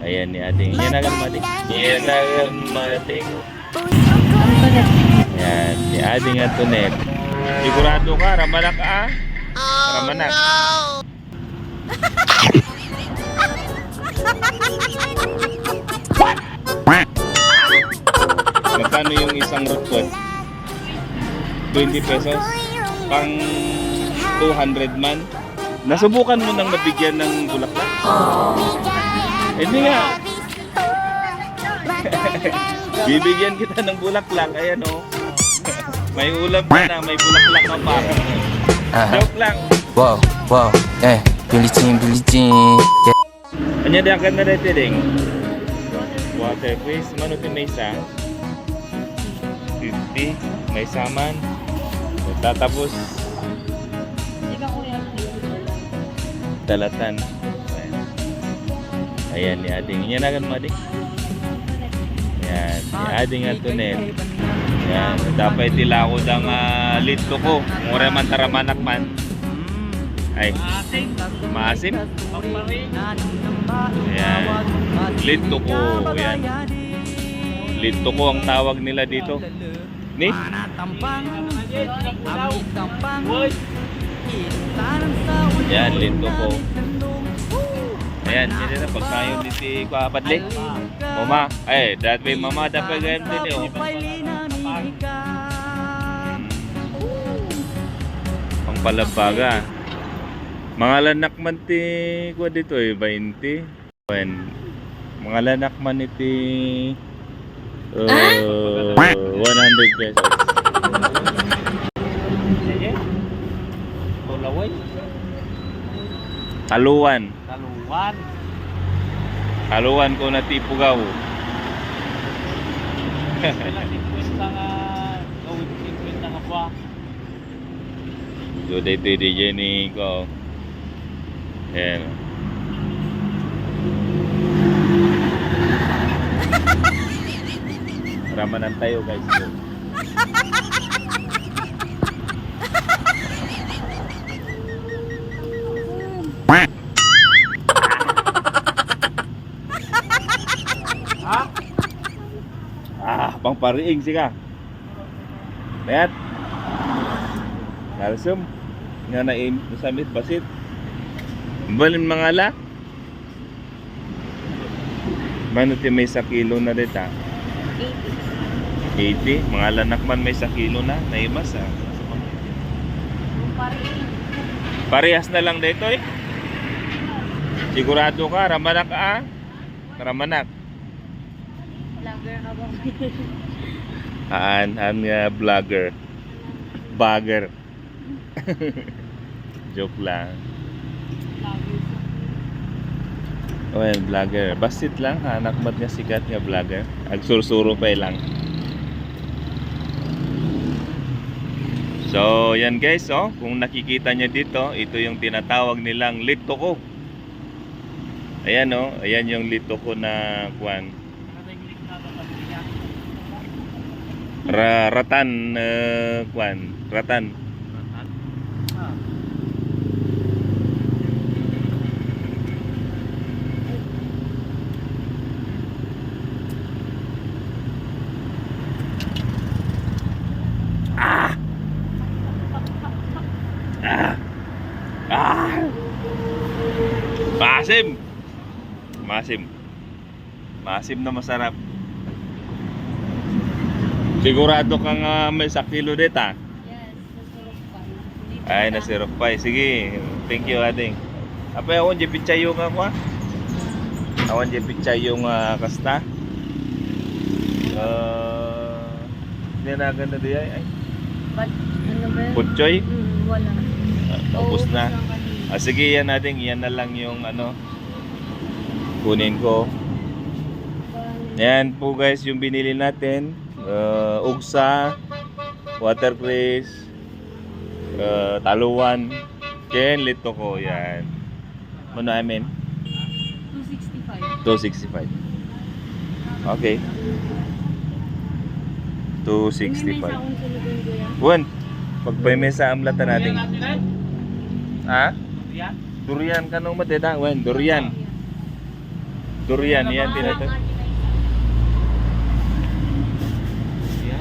Ayan ni ating. Yan agad mating. Yan agad mating. Yan, ni ating Antoinette. Sigurado ka, ramanak ah. Ramanak. Magkano yung isang rotwet? 20 pesos? Pang 200 man? Nasubukan mo nang nabigyan ng bulaklak? Hindi nga. Bibigyan kita ng bulaklak. Ayan o. May ulam ka na, may bulaklak ka pa. Joke lang. Wow, wow. Billie Jean. Anya di akan na dito ding. Water please. Mano ti may isa? 50. May saman. Tatapos. Dalatan. Ayan ni ading. Yan akan mo ading. Yan. Ni ading Antoinette. Yan. Dapat tilakod ang lito ko. Mura man taramanak man. Ay. Maasim. Ayan. Lito ko. Ayan. Lito ko ang tawag nila dito. Ni? Ayan, lito ko. Ayan, yan na pagkayon ni si Kuapadli. Mama, ay, that way mama dapat ganyan din yun. Pangpalabaga. Mga lanak man ti ko dito 20. Mga lanak man iti 100 pesos. Taluan. Taluan ko na tipugaw. Duday DJ ni ko. Ayan. Ramanan tayo guys. Pang pariing sika. Lihat. Kalsum. Nga na samit basit. Balin mga la. Mano ti may 1 kilo na dita? 80. Mga lanak man may 1 kilo na. Naimas ah. Parehas na lang dito eh. Sigurado ka, ramanak ah. Ramanak. Vlogger ka ba? Vlogger. Bagger. Joke lang. Well, vlogger. Basit lang, anak mat nga sikat nga vlogger. Agsursuro pa lang. So, yan guys, oh, kung nakikita nyo dito, ito yung tinatawag nilang lito ko. Ayan oh, ayan yung lito ko na kwan. Ratan kwan, ratan. Maasim. Maasim na masarap. Sigurado kang may 1 kilo dito. Yes, nasurok pa. Ay, nasirok pa. Sige, thank you ading. Apa ako dyan pitsayo nga ko. Ako dyan pitsayo nga kasta. Hindi na ganda diya. Ay. Ano ba yun? Putsoy. Wala. Tapos na. lang kanina. Sige, yan ading. Yan na lang yung ano. Kunin ko. Yan po guys yung binili natin. Ugsa, watercress, taluan, yan lito ko yan. Ano amin? 265. 265. Okay. 265. Wan, pagpaymesa amlatan natin. Ha? Durian kanong mateda, wan, durian. Durian, yan tinatawag.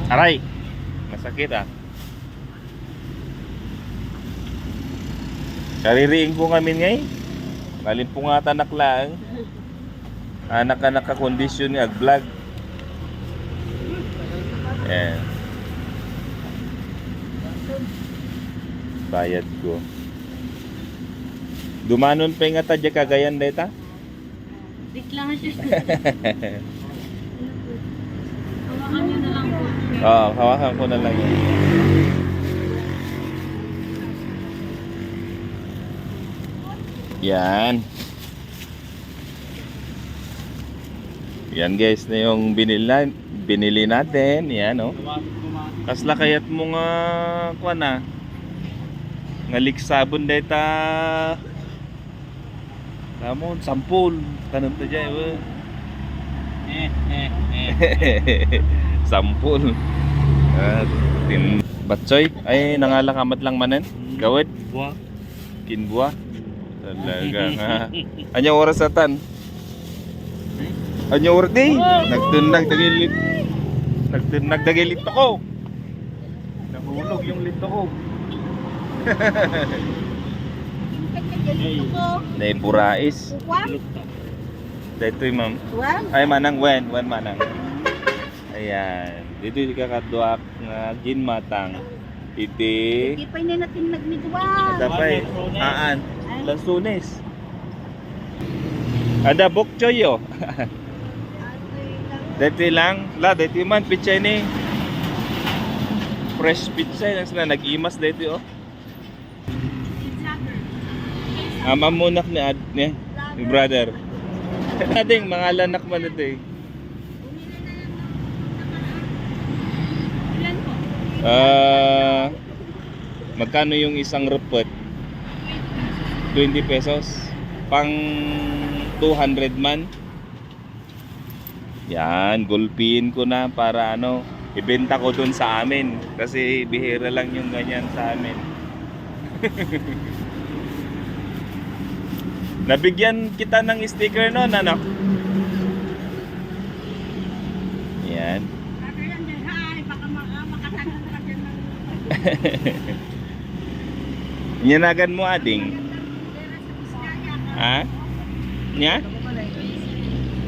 Aray! Masakit ah. Kaririin ko kami ngay. Malimpungatan naklaan. Anak-anak ka kondisyon nga vlog. Yan. Bayad ko. Dumanon pa nga tadya kagayan deta. Wait lang siya. Hawakan niyo na lang po. Oo, hawakan ko na lang yan. Yan. Yan guys na yung binili natin. Yan oh. Kasla kayat mo nga kuha na. Ngalik sabon deta. Kamon, sampul. Tanong to dyan. Sampul. Batsoy. Ay, nangalakamat lang manen. Gawid. Buah. Kinbuah. Talaga nga. Anyang oras atan? Anyang oras di? Nagtunag dagilit. Nagtunag dagilit ako. Nahulog yung lito ko. Naipurais. Dito yung ma'am. Ay manang wen manang. Ayan. Dito yung kakatuak nga ginmatang. Iti. Hindi pa yun natin nagmidwa. Dapay. Aan. Lansunes. Ada bok choyo. Dito lang. La, dito man pichay ni. Fresh pizza na nag-imas dito oh. Mamunak ni brother. Ading mga lanak man ito eh. Ilan po? Magkano yung isang repot? 20 pesos. Pang 200 man. Yan, gulpiin ko na para ano, ibenta ko dun sa amin. Kasi bihira lang yung ganyan sa amin. Nabigyan kita ng sticker noon, ano? Yan. Nyanagan mo ading? Ha? Nya?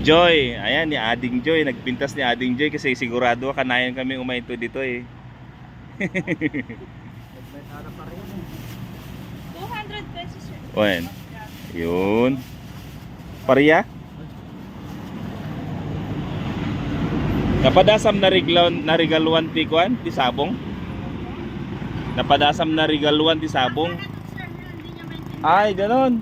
Joy. Ayan, ni Ading Joy. Nagpintas ni Ading Joy kasi sigurado kanayan kami umaito dito eh. 200 pesos sir. Wen. Yun. Pariya? Napadasam na regaluan ti kuan ti sabong. Napadasam na regaluan ti sabong. Ay, ganon.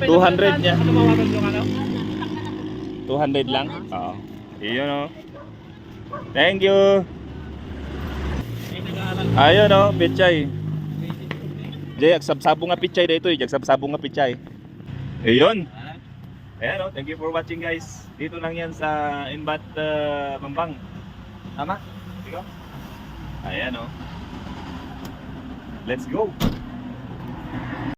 200 niya. 200 lang? Oo. Iyon o. Thank you. Ayun o, pichay. Jay, agsabsabo nga pichay dito eh. Agsabsabo nga pichay. Iyon. Ayan o, thank you for watching guys. Dito lang yan sa Inbat Bambang. Tama? Sige. Ayan o. Let's go.